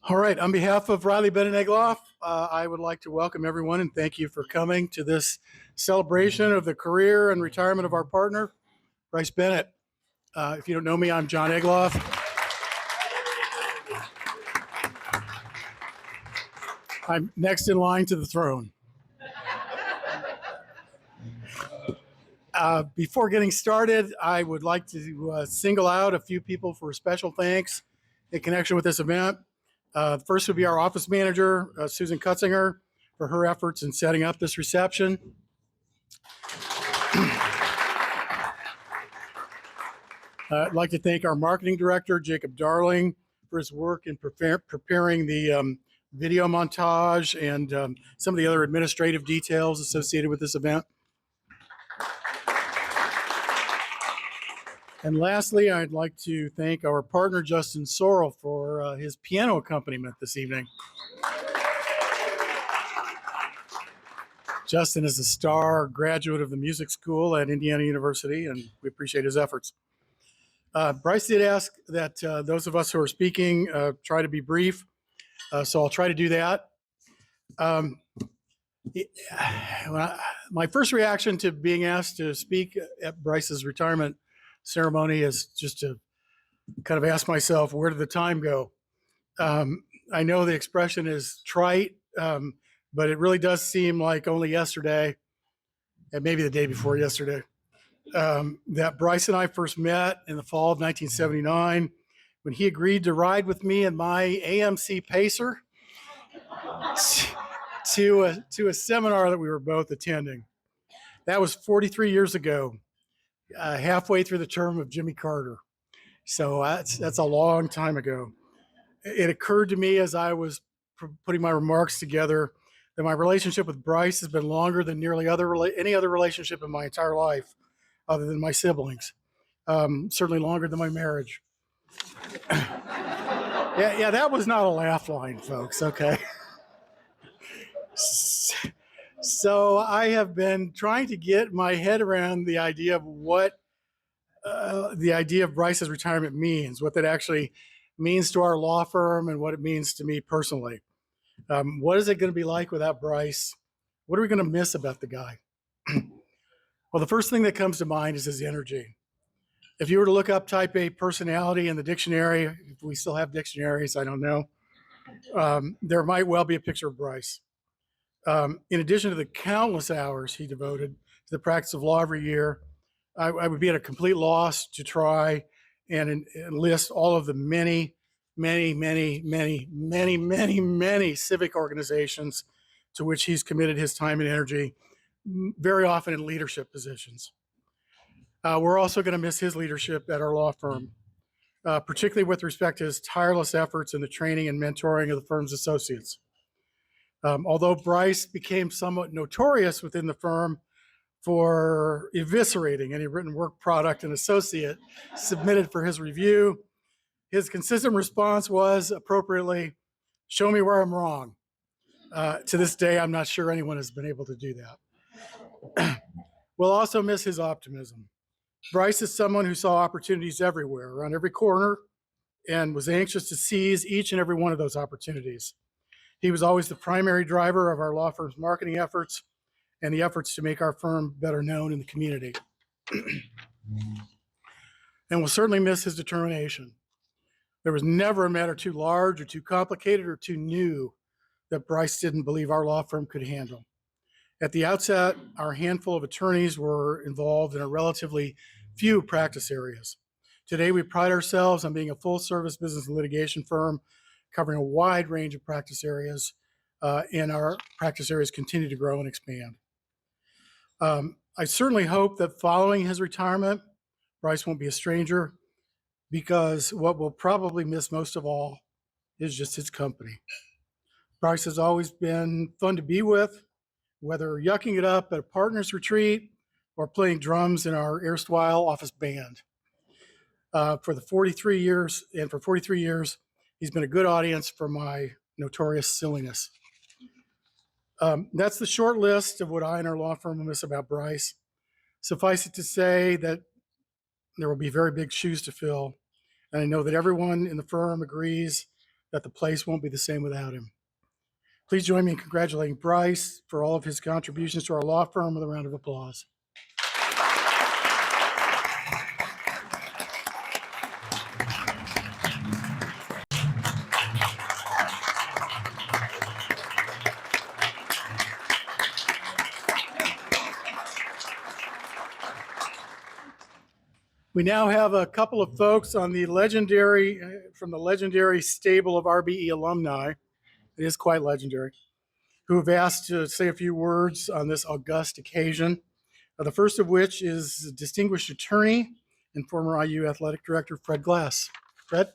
All right, on behalf of Riley Bennett Egloff, I would like to welcome everyone and thank you for coming to this celebration of the career and retirement of our partner, Bryce Bennett. If you don't know me, I'm John Egloff. I'm next in line to the throne. Before getting started, I would like to single out a few people for special thanks in connection with this event. First would be our office manager, Susan Kutzinger, for her efforts in setting up this reception. I'd like to thank our marketing director, Jacob Darling, for his work in preparing the video montage and some of the other administrative details associated with this event. And lastly, I'd like to thank our partner, Justin Sorrell, for his piano accompaniment this evening. Justin is a star graduate of the music school at Indiana University, and we appreciate his efforts. Bryce did ask that those of us who are speaking try to be brief, so I'll try to do that. My first reaction to being asked to speak at Bryce's retirement ceremony is just to kind of ask myself, where did the time go? I know the expression is trite, but it really does seem like only yesterday, and maybe the day before yesterday, that Bryce and I first met in the fall of 1979 when he agreed to ride with me in my AMC Pacer to a seminar that we were both attending. That was 43 years ago, halfway through the term of Jimmy Carter. So that's a long time ago. It occurred to me as I was putting my remarks together that my relationship with Bryce has been longer than nearly any other relationship in my entire life, other than my siblings. Certainly longer than my marriage. Yeah, that was not a laugh line, folks. Okay. So I have been trying to get my head around the idea of what the idea of Bryce's retirement means, what that actually means to our law firm and what it means to me personally. What is it going to be like without Bryce? What are we going to miss about the guy? Well, the first thing that comes to mind is his energy. If you were to look up type A personality in the dictionary, if we still have dictionaries, I don't know, there might well be a picture of Bryce. In addition to the countless hours he devoted to the practice of law every year, I would be at a complete loss to try and enlist all of the many civic organizations to which he's committed his time and energy, very often in leadership positions. We're also going to miss his leadership at our law firm, particularly with respect to his tireless efforts in the training and mentoring of the firm's associates. Although Bryce became somewhat notorious within the firm for eviscerating any written work product an associate submitted for his review, his consistent response was appropriately, "Show me where I'm wrong." To this day, I'm not sure anyone has been able to do that. We'll also miss his optimism. Bryce is someone who saw opportunities everywhere, around every corner, and was anxious to seize each and every one of those opportunities. He was always the primary driver of our law firm's marketing efforts and the efforts to make our firm better known in the community. And we'll certainly miss his determination. There was never a matter too large or too complicated or too new that Bryce didn't believe our law firm could handle. At the outset, our handful of attorneys were involved in a relatively few practice areas. Today, we pride ourselves on being a full-service business and litigation firm covering a wide range of practice areas, and our practice areas continue to grow and expand. I certainly hope that following his retirement, Bryce won't be a stranger, because what we'll probably miss most of all is just his company. Bryce has always been fun to be with, whether yucking it up at a partner's retreat or playing drums in our erstwhile office band. For 43 years, he's been a good audience for my notorious silliness. That's the short list of what I and our law firm will miss about Bryce. Suffice it to say that there will be very big shoes to fill, and I know that everyone in the firm agrees that the place won't be the same without him. Please join me in congratulating Bryce for all of his contributions to our law firm with a round of applause. We now have a couple of folks on the legendary, from the legendary stable of RBE alumni. It is quite legendary, who have asked to say a few words on this august occasion. The first of which is distinguished attorney and former IU athletic director, Fred Glass. Fred?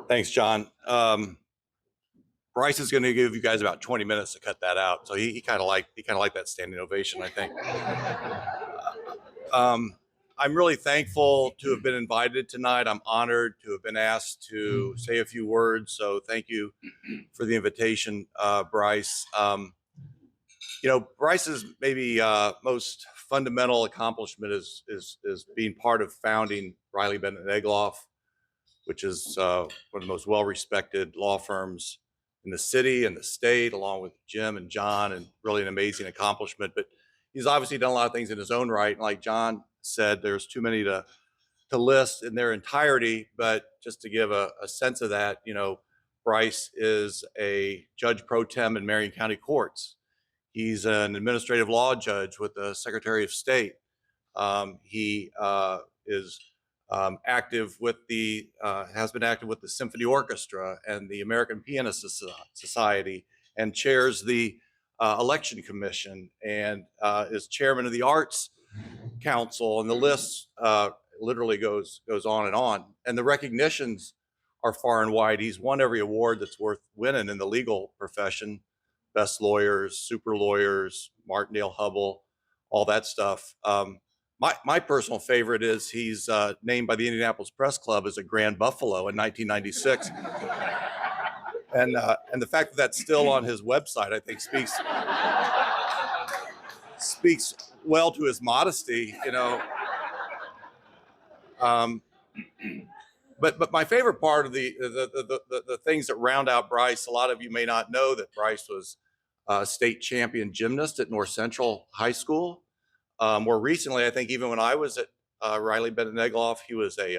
Thanks, John. Bryce is going to give you guys about 20 minutes to cut that out. So he kind of liked that standing ovation, I think. I'm really thankful to have been invited tonight. I'm honored to have been asked to say a few words. So thank you for the invitation, Bryce. Bryce's maybe most fundamental accomplishment is being part of founding Riley Bennett Egloff, which is one of the most well-respected law firms in the city and the state, along with Jim and John, and really an amazing accomplishment. But he's obviously done a lot of things in his own right. And like John said, there's too many to list in their entirety. But just to give a sense of that, Bryce is a judge pro tem in Marion County Courts. He's an administrative law judge with the Secretary of State. He is active with has been active with the Symphony Orchestra and the American Pianist Society, and chairs the Election Commission, and is chairman of the Arts Council, and the list literally goes on and on. And the recognitions are far and wide. He's won every award that's worth winning in the legal profession: best lawyers, super lawyers, Martindale Hubble, all that stuff. My personal favorite is he's named by the Indianapolis Press Club as a Grand Buffalo in 1996. And the fact that that's still on his website, I think speaks well to his modesty, But my favorite part of the things that round out Bryce, a lot of you may not know that Bryce was a state champion gymnast at North Central High School. More recently, I think even when I was at Riley Bennett Egloff, he was a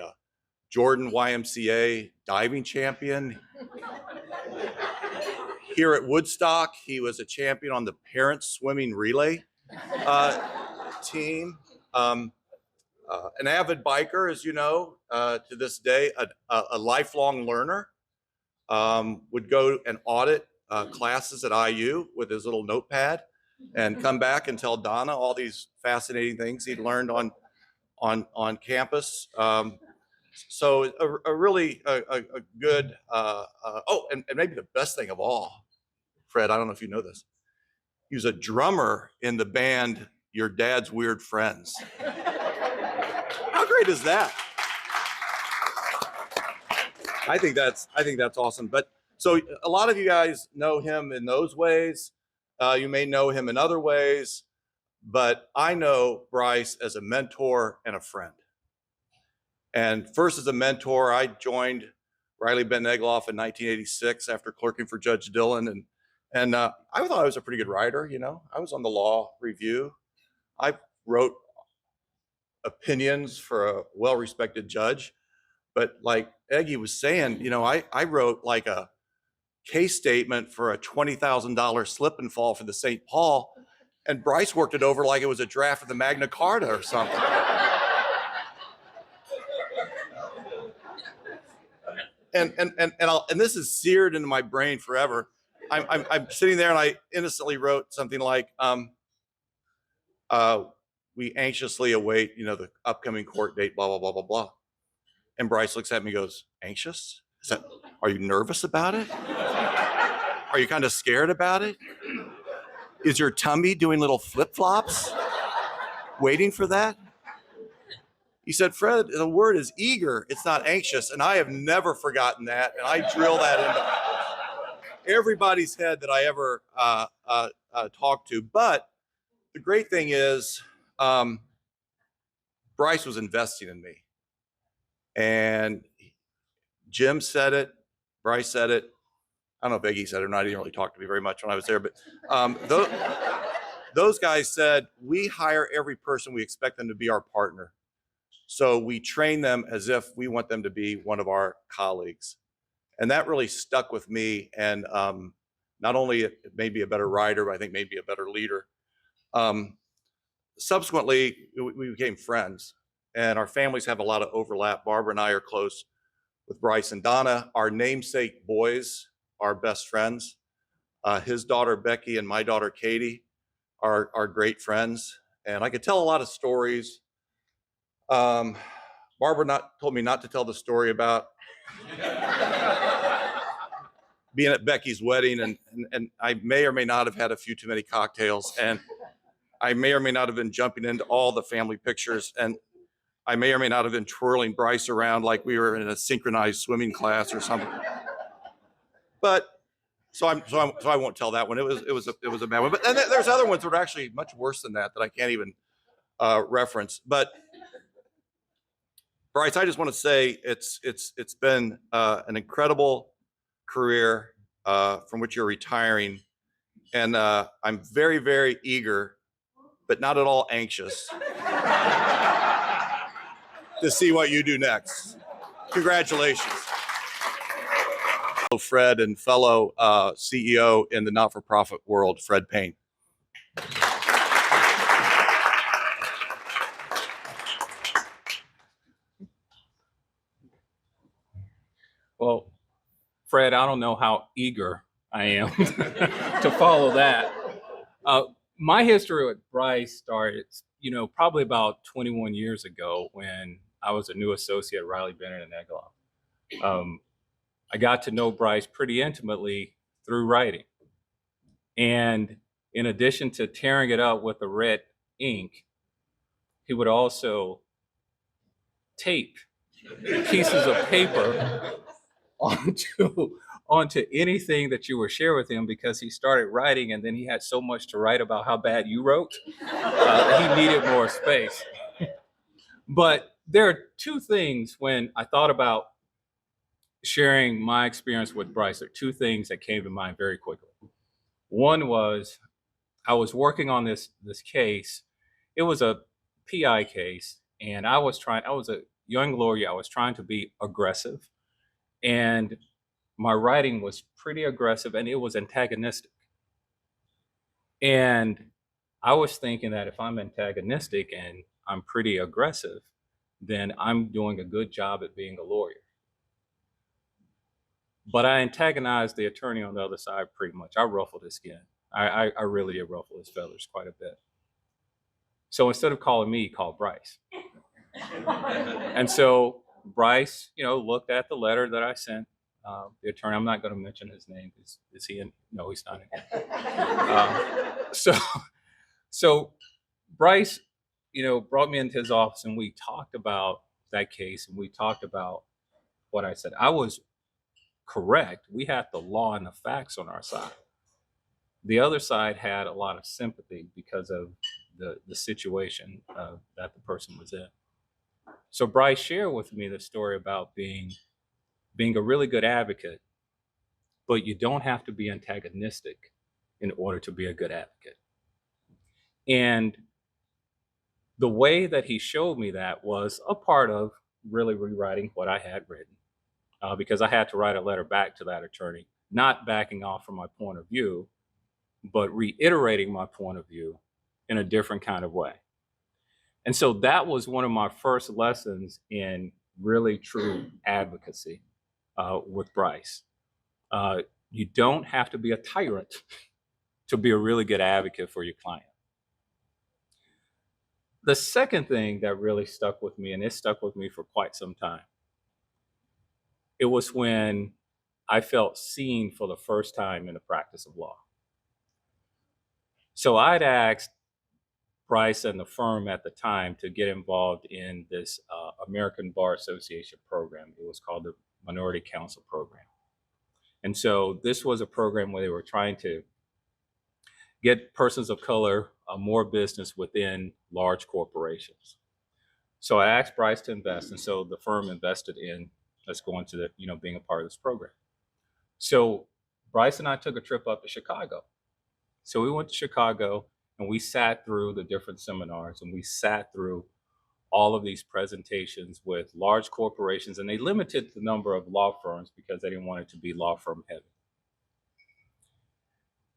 Jordan YMCA diving champion. Here at Woodstock, he was a champion on the parent swimming relay team. An avid biker, as you know, to this day, a lifelong learner, would go and audit classes at IU with his little notepad and come back and tell Donna all these fascinating things he'd learned on campus. So a really good, and maybe the best thing of all, Fred, I don't know if you know this, he was a drummer in the band Your Dad's Weird Friends. How great is that? I think that's awesome. But so a lot of you guys know him in those ways. You may know him in other ways, but I know Bryce as a mentor and a friend. And first as a mentor, I joined Riley Bennett Egloff in 1986 after clerking for Judge Dillon, and I thought I was a pretty good writer. I was on the law review. I wrote opinions for a well-respected judge, but like Eggy was saying, I wrote like a case statement for a $20,000 slip and fall for the St. Paul, and Bryce worked it over like it was a draft of the Magna Carta or something. And this is seared into my brain forever. I'm sitting there and I innocently wrote something like, we anxiously await, the upcoming court date, blah, blah, blah, blah, blah. And Bryce looks at me and goes, anxious? Are you nervous about it? Are you kind of scared about it? Is your tummy doing little flip-flops? Waiting for that? He said, Fred, the word is eager. It's not anxious. And I have never forgotten that. And I drill that into everybody's head that I ever talked to. But the great thing is, Bryce was investing in me. And Jim said it, Bryce said it. I don't know if Eggy said it or not. He didn't really talk to me very much when I was there, but those guys said, we hire every person, we expect them to be our partner. So we train them as if we want them to be one of our colleagues. And that really stuck with me. And not only it made me a better writer, but I think made me a better leader. Subsequently, we became friends, and our families have a lot of overlap. Barbara and I are close with Bryce and Donna. Our namesake boys are best friends. His daughter Becky and my daughter Katie are great friends, and I could tell a lot of stories. Barbara told me not to tell the story about being at Becky's wedding, and I may or may not have had a few too many cocktails, and I may or may not have been jumping into all the family pictures, and I may or may not have been twirling Bryce around like we were in a synchronized swimming class or something. But so I won't tell that one. It was a bad one. But and there's other ones that are actually much worse than that I can't even reference. But Bryce, I just want to say it's been an incredible career from which you're retiring, and I'm very, very eager, but not at all anxious, to see what you do next. Congratulations. Fred and fellow CEO in the not-for-profit world, Fred Payne. Well, Fred, I don't know how eager I am to follow that. My history with Bryce started, probably about 21 years ago when I was a new associate at Riley Bennett and Egloff. I got to know Bryce pretty intimately through writing. And in addition to tearing it up with the red ink, he would also tape pieces of paper onto anything that you would share with him, because he started writing and then he had so much to write about how bad you wrote. He needed more space. But there are two things when I thought about sharing my experience with Bryce. There are two things that came to mind very quickly. One was I was working on this case. It was a PI case, and I was a young lawyer. I was trying to be aggressive, and my writing was pretty aggressive, and it was antagonistic. And I was thinking that if I'm antagonistic and I'm pretty aggressive, then I'm doing a good job at being a lawyer. But I antagonized the attorney on the other side pretty much. I ruffled his skin. I really did ruffle his feathers quite a bit. So instead of calling me, he called Bryce. And so Bryce, looked at the letter that I sent the attorney. I'm not going to mention his name. Is he in? No, he's not in. So Bryce, brought me into his office, and we talked about that case, and we talked about what I said. I was correct. We had the law and the facts on our side. The other side had a lot of sympathy because of the situation that the person was in. So Bryce shared with me the story about being a really good advocate, but you don't have to be antagonistic in order to be a good advocate. And the way that he showed me that was a part of really rewriting what I had written, because I had to write a letter back to that attorney, not backing off from my point of view, but reiterating my point of view in a different kind of way. And so that was one of my first lessons in really true advocacy with Bryce. You don't have to be a tyrant to be a really good advocate for your client. The second thing that really stuck with me, and it stuck with me for quite some time, it was when I felt seen for the first time in the practice of law. So I'd asked Bryce and the firm at the time to get involved in this American Bar Association program. It was called the Minority Counsel Program. And so this was a program where they were trying to get persons of color more business within large corporations. So I asked Bryce to invest, and so the firm invested in us going to being a part of this program. So Bryce and I took a trip up to Chicago. So we went to Chicago and we sat through the different seminars, and we sat through all of these presentations with large corporations, and they limited the number of law firms because they didn't want it to be law firm heavy.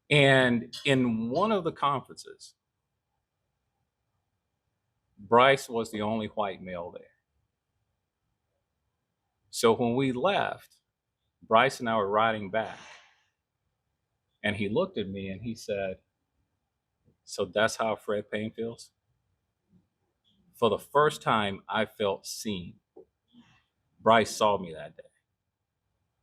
And in one of the conferences, Bryce was the only white male there. So when we left, Bryce and I were riding back, and he looked at me and he said, "So that's how Fred Payne feels?" For the first time, I felt seen. Bryce saw me that day.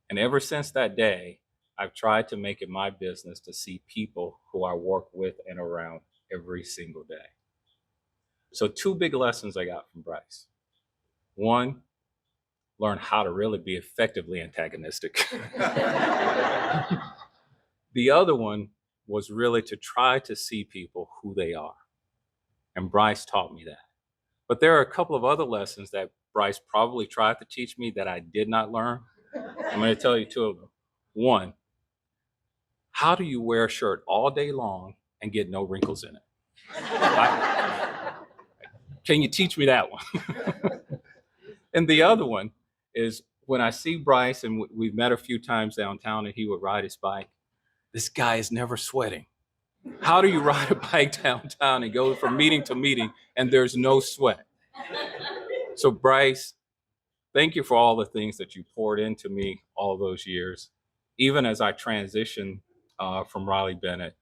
And ever since that day, I've tried to make it my business to see people who I work with and around every single day. So 2 big lessons I got from Bryce. One, learn how to really be effectively antagonistic. The other one was really to try to see people who they are. And Bryce taught me that. But there are a couple of other lessons that Bryce probably tried to teach me that I did not learn. I'm going to tell you 2 of them. One, how do you wear a shirt all day long and get no wrinkles in it? Can you teach me that one? And the other one is when I see Bryce, and we've met a few times downtown, and he would ride his bike, this guy is never sweating. How do you ride a bike downtown and go from meeting to meeting and there's no sweat? So Bryce, thank you for all the things that you poured into me all those years. Even as I transitioned from Riley Bennett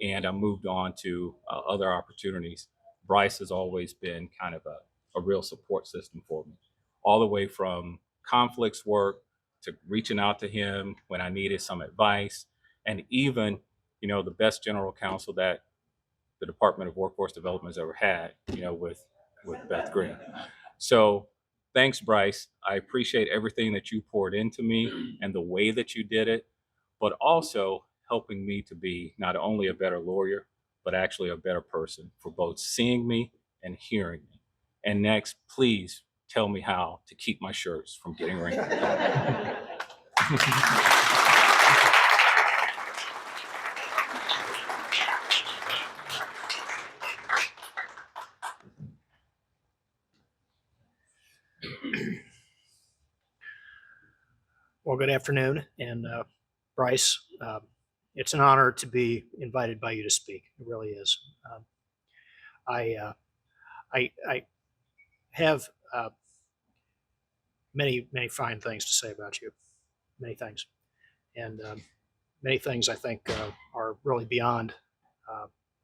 and I moved on to other opportunities, Bryce has always been kind of a real support system for me. All the way from conflicts work to reaching out to him when I needed some advice, and even, the best general counsel that the Department of Workforce Development has ever had, with Beth Green. So thanks, Bryce. I appreciate everything that you poured into me and the way that you did it, but also helping me to be not only a better lawyer, but actually a better person for both seeing me and hearing me. And next, please tell me how to keep my shirts from getting wrinkled. Well, good afternoon, and Bryce, it's an honor to be invited by you to speak. It really is. I have many fine things to say about you, many things, and many things I think are really beyond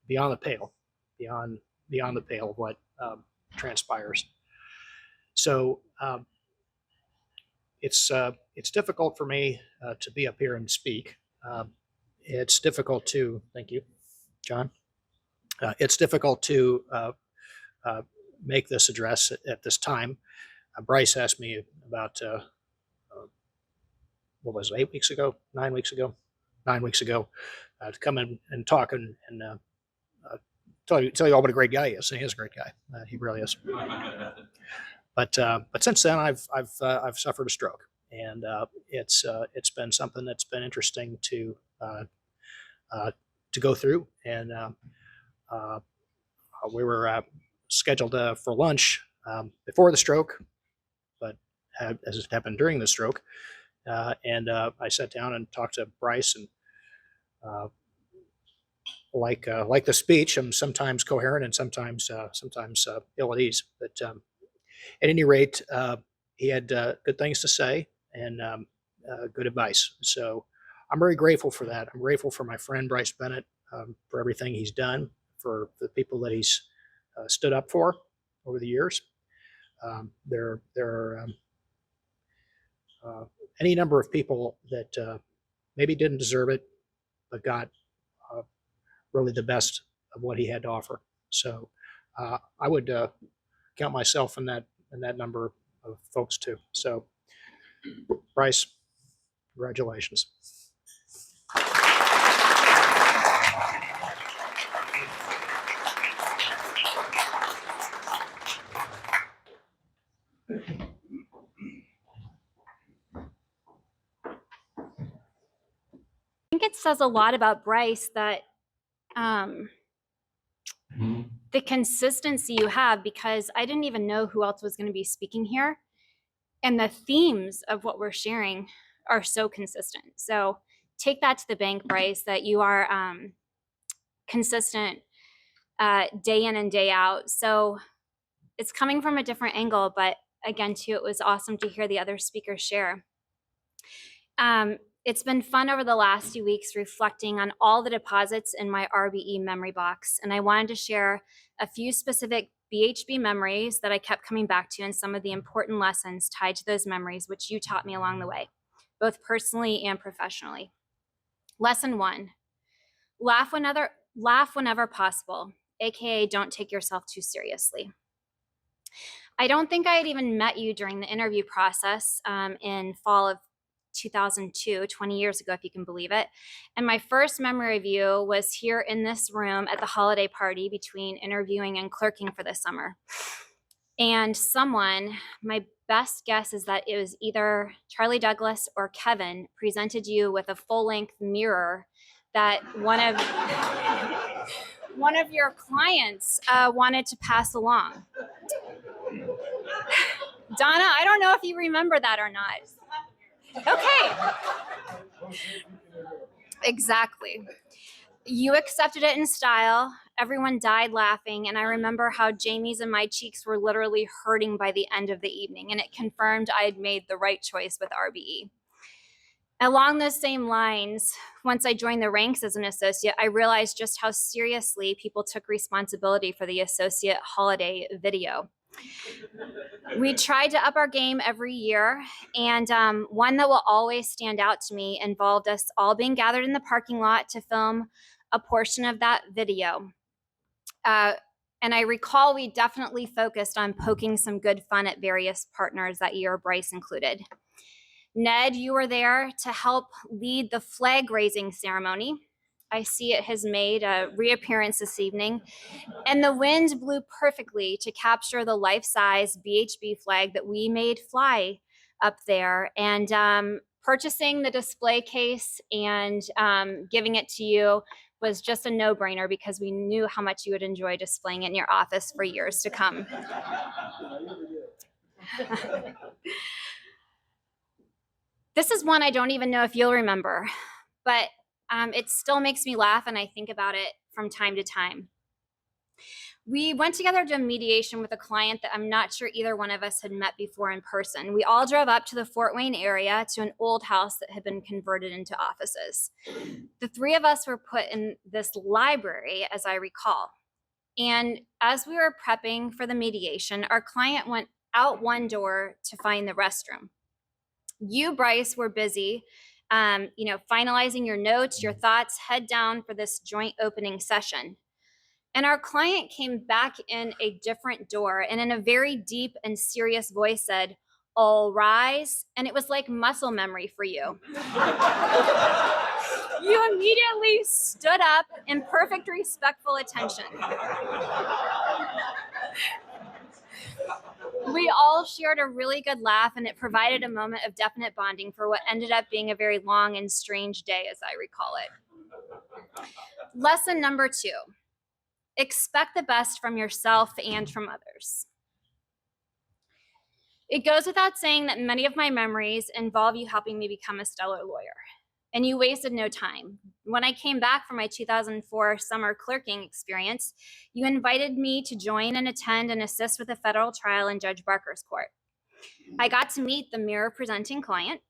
the pale, beyond the pale of what transpires. So. It's difficult for me to be up here and speak. It's difficult to, thank you, John. It's difficult to make this address at this time. Bryce asked me about, what was it, 8 weeks ago, 9 weeks ago, 9 weeks ago, to come in and talk and tell you all what a great guy he is. And he is a great guy. He really is. But since then, I've suffered a stroke, and it's been something that's been interesting to go through. And we were scheduled for lunch before the stroke, but as it happened during the stroke, and I sat down and talked to Bryce, and like the speech, I'm sometimes coherent and sometimes ill at ease, but. At any rate, he had good things to say and good advice. So I'm very grateful for that. I'm grateful for my friend Bryce Bennett for everything he's done, for the people that he's stood up for over the years. There are any number of people that maybe didn't deserve it, but got really the best of what he had to offer. So I would count myself in that number of folks too. So, Bryce, congratulations. says a lot about Bryce that the consistency you have, because I didn't even know who else was going to be speaking here. And the themes of what we're sharing are so consistent. So take that to the bank, Bryce, that you are consistent day in and day out. So it's coming from a different angle, but again, too, it was awesome to hear the other speakers share. It's been fun over the last few weeks reflecting on all the deposits in my RBE memory box. And I wanted to share a few specific BHB memories that I kept coming back to and some of the important lessons tied to those memories, which you taught me along the way, both personally and professionally. Lesson 1, laugh whenever possible, AKA don't take yourself too seriously. I don't think I had even met you during the interview process in fall of 2002, 20 years ago, if you can believe it. And my first memory of you was here in this room at the holiday party between interviewing and clerking for the summer. And someone, my best guess is that it was either Charlie Douglas or Kevin, presented you with a full-length mirror that one of your clients wanted to pass along. Donna, I don't know if you remember that or not. Okay. Exactly. You accepted it in style. Everyone died laughing. And I remember how Jamie's and my cheeks were literally hurting by the end of the evening. And it confirmed I had made the right choice with RBE. Along those same lines, once I joined the ranks as an associate, I realized just how seriously people took responsibility for the associate holiday video. We tried to up our game every year, and one that will always stand out to me involved us all being gathered in the parking lot to film a portion of that video. And I recall we definitely focused on poking some good fun at various partners that year, Bryce included. Ned, you were there to help lead the flag raising ceremony. I see it has made a reappearance this evening. And the wind blew perfectly to capture the life-size BHB flag that we made fly up there. And purchasing the display case and giving it to you was just a no-brainer because we knew how much you would enjoy displaying it in your office for years to come. This is one I don't even know if you'll remember, but it still makes me laugh and I think about it from time to time. We went together to a mediation with a client that I'm not sure either one of us had met before in person. We all drove up to the Fort Wayne area to an old house that had been converted into offices. The three of us were put in this library, as I recall. And as we were prepping for the mediation, our client went out one door to find the restroom. You, Bryce, were busy, finalizing your notes, your thoughts, head down for this joint opening session. And our client came back in a different door and in a very deep and serious voice said, "All rise." And it was like muscle memory for you. You immediately stood up in perfect respectful attention. We all shared a really good laugh and it provided a moment of definite bonding for what ended up being a very long and strange day, as I recall it. Lesson number 2. Expect the best from yourself and from others. It goes without saying that many of my memories involve you helping me become a stellar lawyer, and you wasted no time. When I came back from my 2004 summer clerking experience, you invited me to join and attend and assist with a federal trial in Judge Barker's court. I got to meet the mirror presenting client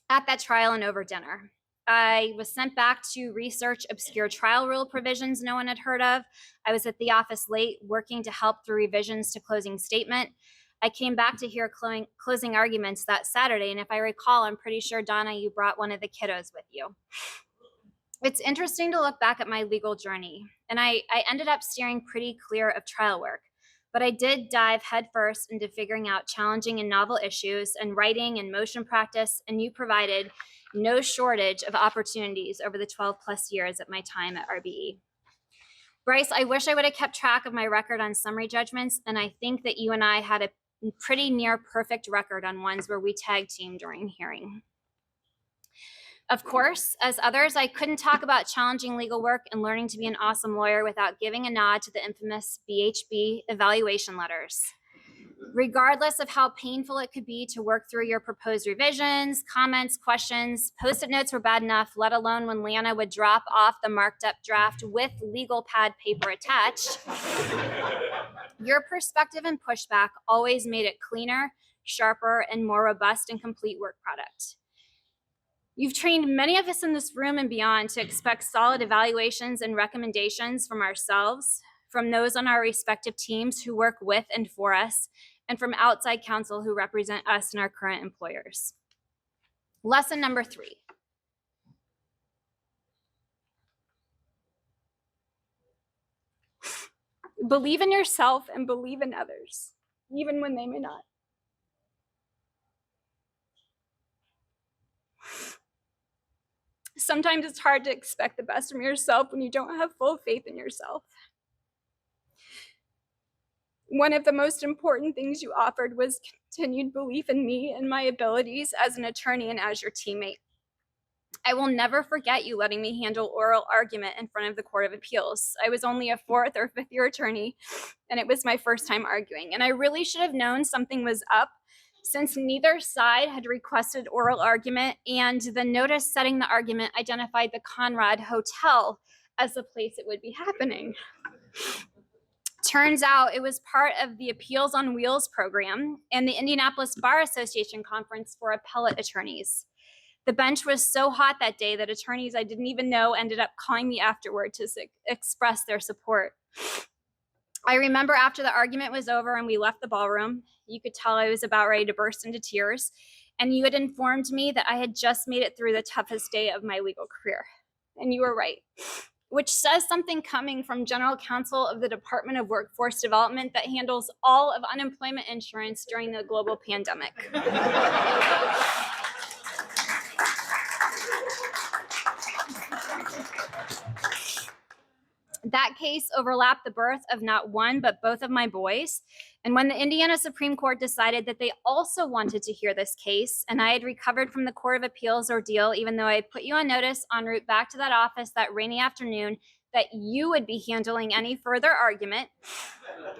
at that trial and over dinner. I was sent back to research obscure trial rule provisions no one had heard of. I was at the office late working to help through revisions to closing statement. I came back to hear closing arguments that Saturday, and if I recall, I'm pretty sure, Donna, you brought one of the kiddos with you. It's interesting to look back at my legal journey, and I ended up steering pretty clear of trial work, but I did dive headfirst into figuring out challenging and novel issues and writing and motion practice, and you provided no shortage of opportunities over the 12 plus years at my time at RBE. Bryce, I wish I would have kept track of my record on summary judgments, and I think that you and I had a pretty near perfect record on ones where we tag team during hearing. Of course, as others, I couldn't talk about challenging legal work and learning to be an awesome lawyer without giving a nod to the infamous BHB evaluation letters. Regardless of how painful it could be to work through your proposed revisions, comments, questions, Post-it notes were bad enough, let alone when Lana would drop off the marked up draft with legal pad paper attached. Your perspective and pushback always made it cleaner, sharper, and more robust and complete work product. You've trained many of us in this room and beyond to expect solid evaluations and recommendations from ourselves, from those on our respective teams who work with and for us, and from outside counsel who represent us and our current employers. Lesson number 3. Believe in yourself and believe in others, even when they may not. Sometimes it's hard to expect the best from yourself when you don't have full faith in yourself. One of the most important things you offered was continued belief in me and my abilities as an attorney and as your teammate. I will never forget you letting me handle oral argument in front of the Court of Appeals. I was only a 4th or 5th year attorney, and it was my first time arguing. And I really should have known something was up since neither side had requested oral argument, and the notice setting the argument identified the Conrad Hotel as the place it would be happening. Turns out it was part of the Appeals on Wheels program and the Indianapolis Bar Association conference for appellate attorneys. The bench was so hot that day that attorneys I didn't even know ended up calling me afterward to express their support. I remember after the argument was over and we left the ballroom, you could tell I was about ready to burst into tears, and you had informed me that I had just made it through the toughest day of my legal career. And you were right, which says something coming from General Counsel of the Department of Workforce Development that handles all of unemployment insurance during the global pandemic. That case overlapped the birth of not one, but both of my boys. And when the Indiana Supreme Court decided that they also wanted to hear this case, and I had recovered from the Court of Appeals ordeal, even though I had put you on notice en route back to that office that rainy afternoon that you would be handling any further argument,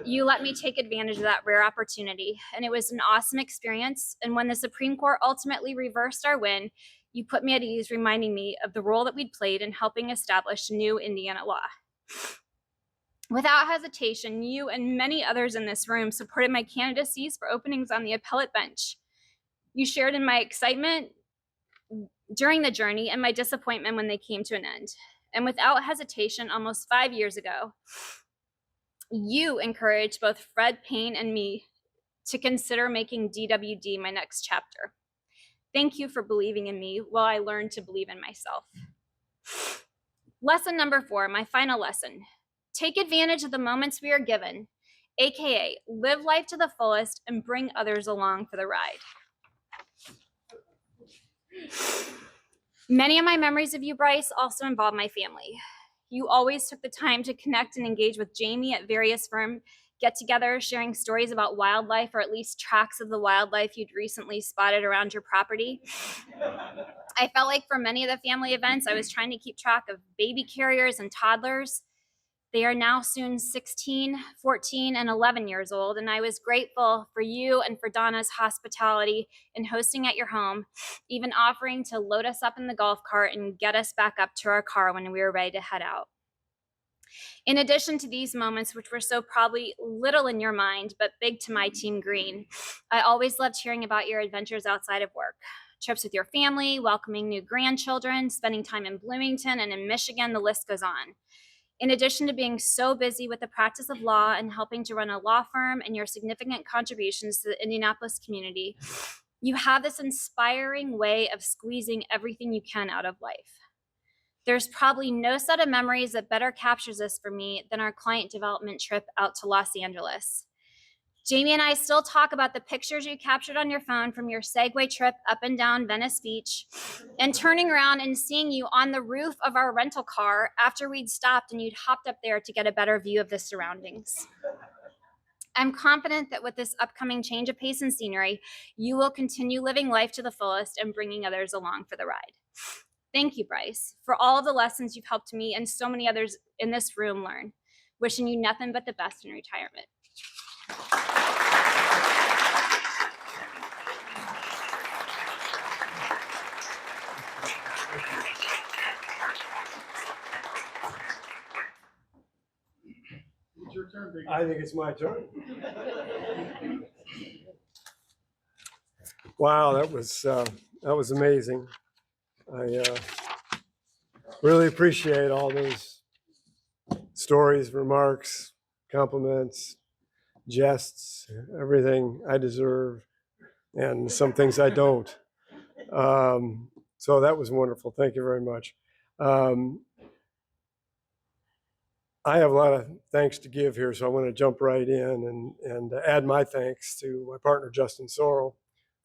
you let me take advantage of that rare opportunity. And it was an awesome experience. And when the Supreme Court ultimately reversed our win, you put me at ease, reminding me of the role that we'd played in helping establish new Indiana law. Without hesitation, you and many others in this room supported my candidacies for openings on the appellate bench. You shared in my excitement during the journey and my disappointment when they came to an end. And without hesitation, almost 5 years ago, you encouraged both Fred Payne and me to consider making DWD my next chapter. Thank you for believing in me while I learned to believe in myself. Lesson number 4, my final lesson. Take advantage of the moments we are given, aka live life to the fullest and bring others along for the ride. Many of my memories of you, Bryce, also involve my family. You always took the time to connect and engage with Jamie at various firm get-togethers, sharing stories about wildlife, or at least tracks of the wildlife you'd recently spotted around your property. I felt like for many of the family events, I was trying to keep track of baby carriers and toddlers. They are now soon 16, 14, and 11 years old, and I was grateful for you and for Donna's hospitality in hosting at your home, even offering to load us up in the golf cart and get us back up to our car when we were ready to head out. In addition to these moments, which were so probably little in your mind, but big to my team Green, I always loved hearing about your adventures outside of work. Trips with your family, welcoming new grandchildren, spending time in Bloomington and in Michigan, the list goes on. In addition to being so busy with the practice of law and helping to run a law firm and your significant contributions to the Indianapolis community, you have this inspiring way of squeezing everything you can out of life. There's probably no set of memories that better captures this for me than our client development trip out to Los Angeles. Jamie and I still talk about the pictures you captured on your phone from your Segway trip up and down Venice Beach, and turning around and seeing you on the roof of our rental car after we'd stopped and you'd hopped up there to get a better view of the surroundings. I'm confident that with this upcoming change of pace and scenery, you will continue living life to the fullest and bringing others along for the ride. Thank you, Bryce, for all of the lessons you've helped me and so many others in this room learn. Wishing you nothing but the best in retirement. It's your turn, Big I think it's my turn. Wow, that was amazing. I really appreciate all those stories, remarks, compliments, jests, everything I deserve, and some things I don't. So that was wonderful. Thank you very much. I have a lot of thanks to give here, so I want to jump right in and add my thanks to my partner, Justin Sorrell,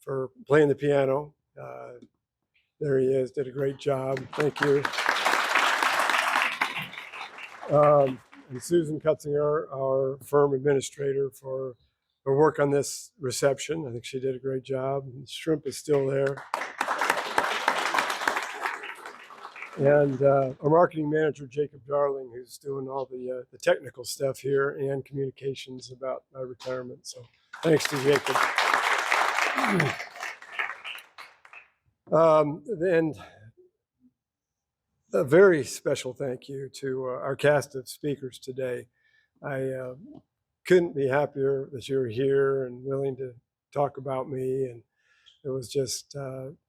for playing the piano. There he is, did a great job. Thank you. And Susan Cutzinger, our firm administrator, for her work on this reception. I think she did a great job. Shrimp is still there. And our marketing manager, Jacob Darling, who's doing all the technical stuff here and communications about my retirement. So thanks to Jacob. And a very special thank you to our cast of speakers today. I couldn't be happier that you're here and willing to talk about me. And it was just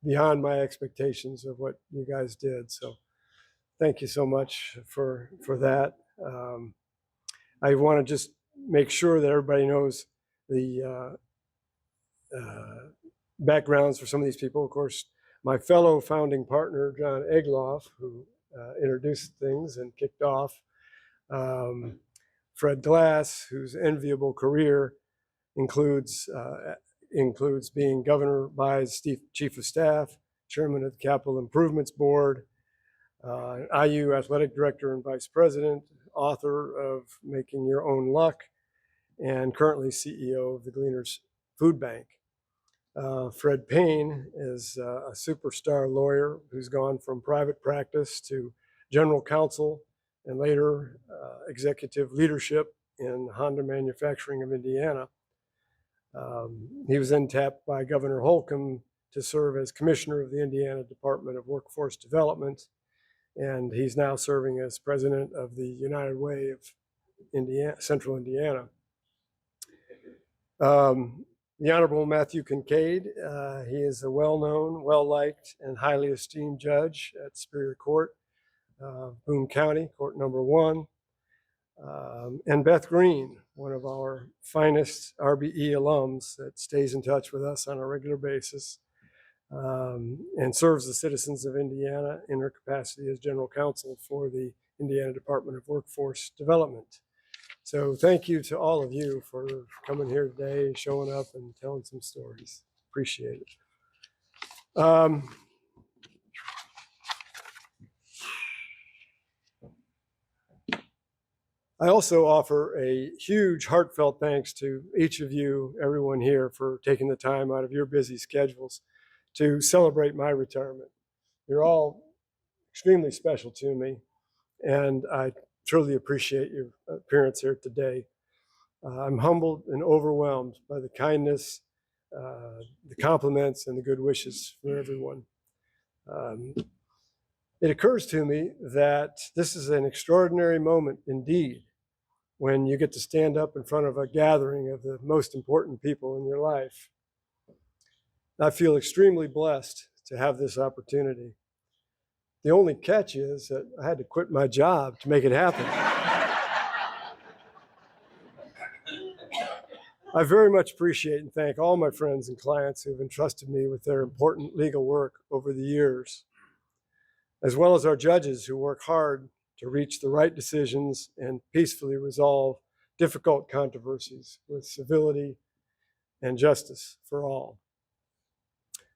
beyond my expectations of what you guys did. So thank you so much for that. I want to just make sure that everybody knows the backgrounds for some of these people. Of course, my fellow founding partner, John Egloff, who introduced things and kicked off. Fred Glass, whose enviable career includes being Governor By's Chief of Staff, Chairman of the Capital Improvements Board, IU Athletic Director and Vice President, author of Making Your Own Luck, and currently CEO of the Gleaners Food Bank. Fred Payne is a superstar lawyer who's gone from private practice to general counsel and later executive leadership in Honda Manufacturing of Indiana. He was then tapped by Governor Holcomb to serve as commissioner of the Indiana Department of Workforce Development, and he's now serving as president of the United Way of Indiana, Central Indiana. The Honorable Matthew Kincaid, he is a well-known, well-liked, and highly esteemed judge at Superior Court, Boone County, Court Number 1. And Beth Green, one of our finest RBE alums that stays in touch with us on a regular basis and serves the citizens of Indiana in her capacity as general counsel for the Indiana Department of Workforce Development. So thank you to all of you for coming here today, showing up and telling some stories. Appreciate it. I also offer a huge heartfelt thanks to each of you, everyone here, for taking the time out of your busy schedules to celebrate my retirement. You're all extremely special to me, and I truly appreciate your appearance here today. I'm humbled and overwhelmed by the kindness, the compliments, and the good wishes for everyone. It occurs to me that this is an extraordinary moment indeed when you get to stand up in front of a gathering of the most important people in your life. I feel extremely blessed to have this opportunity. The only catch is that I had to quit my job to make it happen. I very much appreciate and thank all my friends and clients who have entrusted me with their important legal work over the years, as well as our judges who work hard to reach the right decisions and peacefully resolve difficult controversies with civility and justice for all.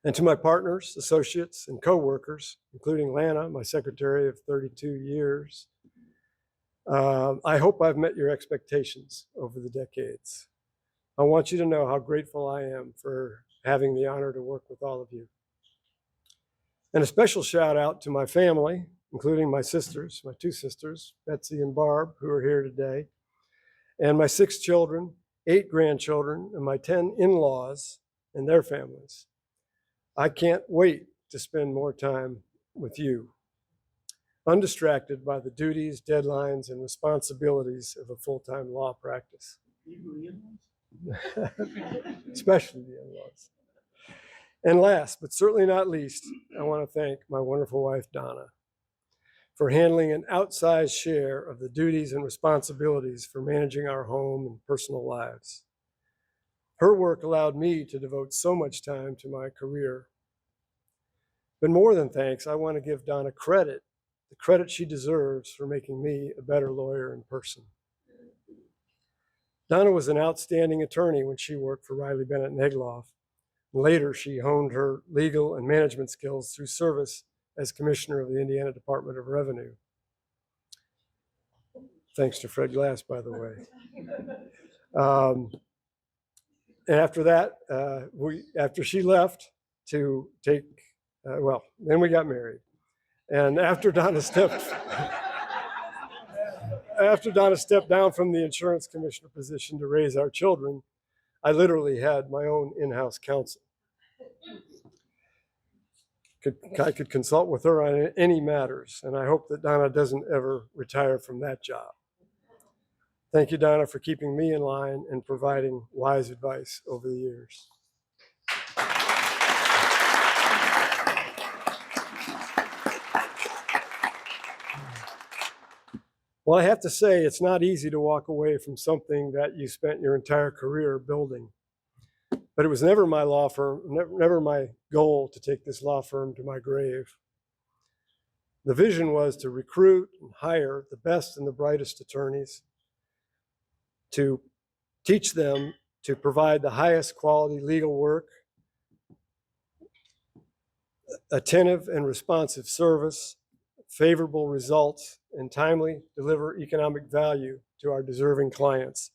And to my partners, associates, and co-workers, including Lana, my secretary of 32 years, I hope I've met your expectations over the decades. I want you to know how grateful I am for having the honor to work with all of you. And a special shout out to my family, including my sisters, my two sisters, Betsy and Barb, who are here today, and my 6 children, 8 grandchildren, and my 10 in-laws and their families. I can't wait to spend more time with you, undistracted by the duties, deadlines, and responsibilities of a full-time law practice. Especially the in-laws. And last, but certainly not least, I want to thank my wonderful wife, Donna, for handling an outsized share of the duties and responsibilities for managing our home and personal lives. Her work allowed me to devote so much time to my career. But more than thanks, I want to give Donna credit, the credit she deserves for making me a better lawyer in person. Donna was an outstanding attorney when she worked for Riley Bennett and Egloff. Later, she honed her legal and management skills through service as commissioner of the Indiana Department of Revenue. Thanks to Fred Glass, by the way. And after that, after she left to take, then we got married. And after Donna stepped down from the insurance commissioner position to raise our children, I literally had my own in-house counsel. I could consult with her on any matters, and I hope that Donna doesn't ever retire from that job. Thank you, Donna, for keeping me in line and providing wise advice over the years. Well, I have to say, it's not easy to walk away from something that you spent your entire career building. But it was never my law firm, never my goal to take this law firm to my grave. The vision was to recruit and hire the best and the brightest attorneys, to teach them to provide the highest quality legal work, attentive and responsive service, favorable results, and timely deliver economic value to our deserving clients.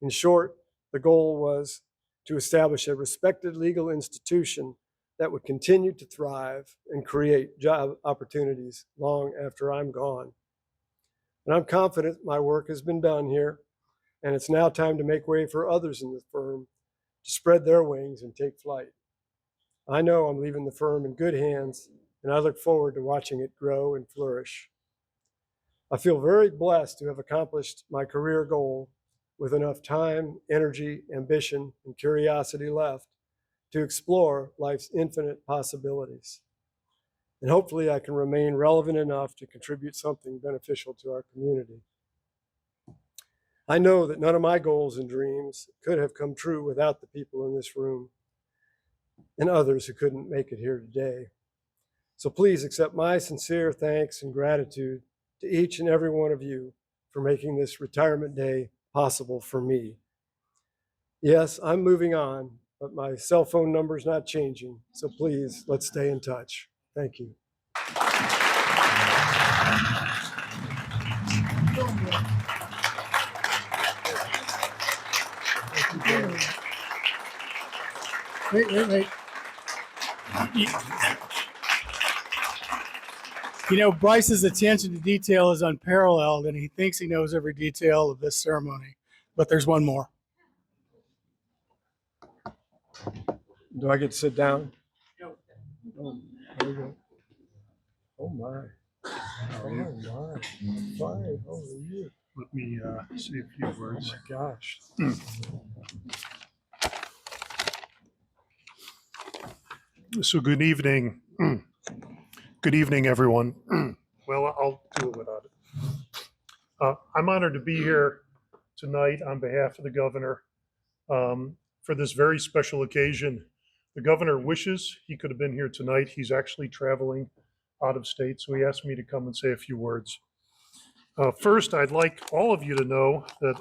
In short, the goal was to establish a respected legal institution that would continue to thrive and create job opportunities long after I'm gone. And I'm confident my work has been done here, and it's now time to make way for others in the firm to spread their wings and take flight. I know I'm leaving the firm in good hands, and I look forward to watching it grow and flourish. I feel very blessed to have accomplished my career goal with enough time, energy, ambition, and curiosity left to explore life's infinite possibilities. And hopefully I can remain relevant enough to contribute something beneficial to our community. I know that none of my goals and dreams could have come true without the people in this room and others who couldn't make it here today. So please accept my sincere thanks and gratitude to each and every one of you for making this retirement day possible for me. Yes, I'm moving on, but my cell phone number is not changing. So please, let's stay in touch. Thank you. Wait. You know, Bryce's attention to detail is unparalleled, and he thinks he knows every detail of this ceremony. But there's one more. Do I get to sit down? Oh, there we go. Oh my. Oh my. Fine. Oh, you. Let me say a few words. Oh my gosh. So good evening. Good evening, everyone. Well, I'll do it without it. I'm honored to be here tonight on behalf of the governor for this very special occasion. The governor wishes he could have been here tonight. He's actually traveling out of state, so he asked me to come and say a few words. First, I'd like all of you to know that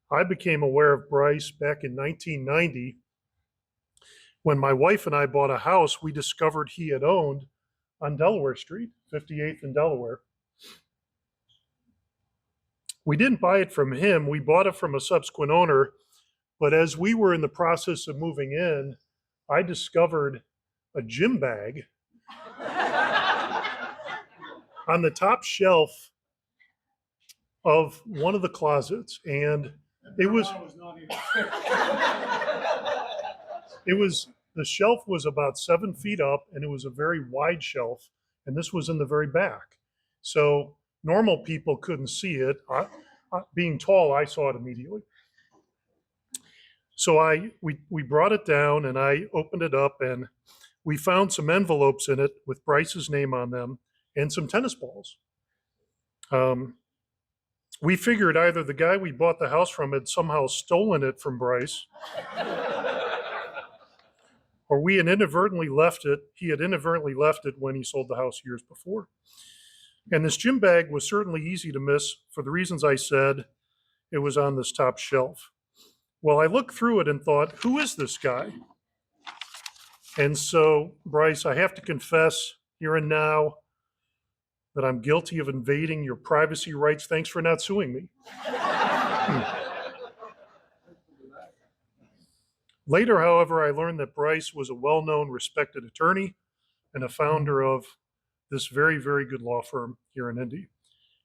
I became aware of Bryce back in 1990 when my wife and I bought a house we discovered he had owned on Delaware Street, 58th and Delaware. We didn't buy it from him. We bought it from a subsequent owner. But as we were in the process of moving in, I discovered a gym bag on the top shelf of one of the closets, and it was the shelf was about 7 feet up, and it was a very wide shelf, and this was in the very back. So normal people couldn't see it. Being tall, I saw it immediately. So we brought it down, and I opened it up, and we found some envelopes in it with Bryce's name on them and some tennis balls. We figured either the guy we bought the house from had somehow stolen it from Bryce, or he had inadvertently left it when he sold the house years before. And this gym bag was certainly easy to miss for the reasons I said. It was on this top shelf. Well, I looked through it and thought, who is this guy? And so, Bryce, I have to confess here and now that I'm guilty of invading your privacy rights. Thanks for not suing me. Later, however, I learned that Bryce was a well-known, respected attorney and a founder of this very, very good law firm here in Indy.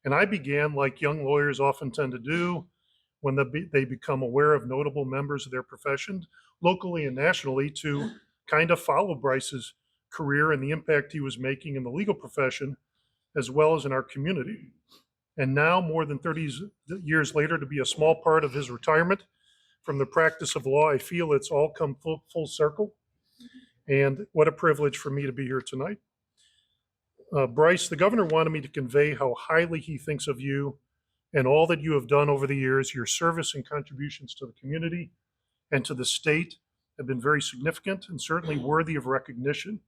And I began, like young lawyers often tend to do, when they become aware of notable members of their profession, locally and nationally, to kind of follow Bryce's career and the impact he was making in the legal profession, as well as in our community. And now, more than 30 years later, to be a small part of his retirement from the practice of law, I feel it's all come full circle. And what a privilege for me to be here tonight. Bryce, the governor wanted me to convey how highly he thinks of you and all that you have done over the years. Your service and contributions to the community and to the state have been very significant and certainly worthy of recognition.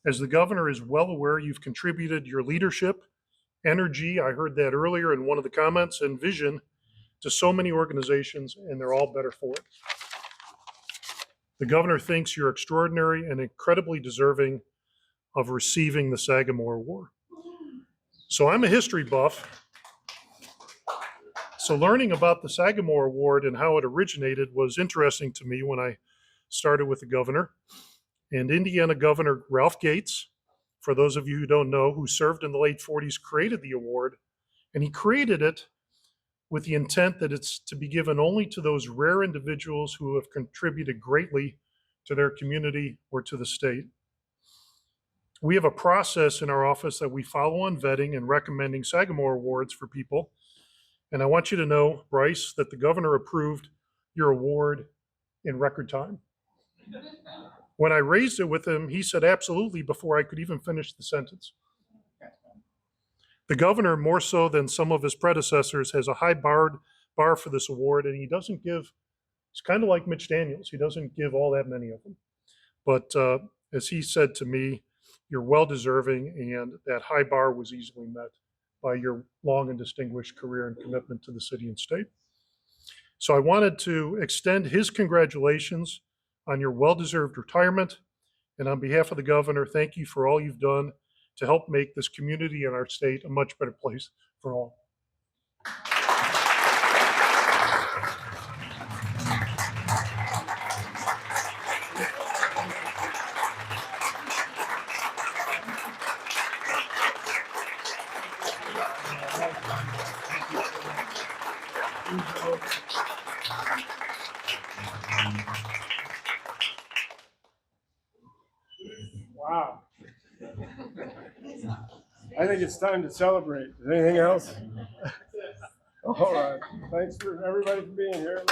As the governor is well aware, you've contributed your leadership, energy, I heard that earlier in one of the comments, and vision to so many organizations, and they're all better for it. The governor thinks you're extraordinary and incredibly deserving of receiving the Sagamore Award. So I'm a history buff. So learning about the Sagamore Award and how it originated was interesting to me when I started with the governor. And Indiana Governor Ralph Gates, for those of you who don't know, who served in the late 40s, created the award. And he created it with the intent that it's to be given only to those rare individuals who have contributed greatly to their community or to the state. We have a process in our office that we follow on vetting and recommending Sagamore Awards for people. And I want you to know, Bryce, that the governor approved your award in record time. When I raised it with him, he said absolutely before I could even finish the sentence. The governor, more so than some of his predecessors, has a high bar for this award, and he doesn't give, it's kind of like Mitch Daniels, he doesn't give all that many of them. But as he said to me, you're well deserving, and that high bar was easily met by your long and distinguished career and commitment to the city and state. So I wanted to extend his congratulations on your well-deserved retirement. And on behalf of the governor, thank you for all you've done to help make this community and our state a much better place for all. Wow. I think it's time to celebrate. Is there anything else? All right. Thanks for everybody for being here.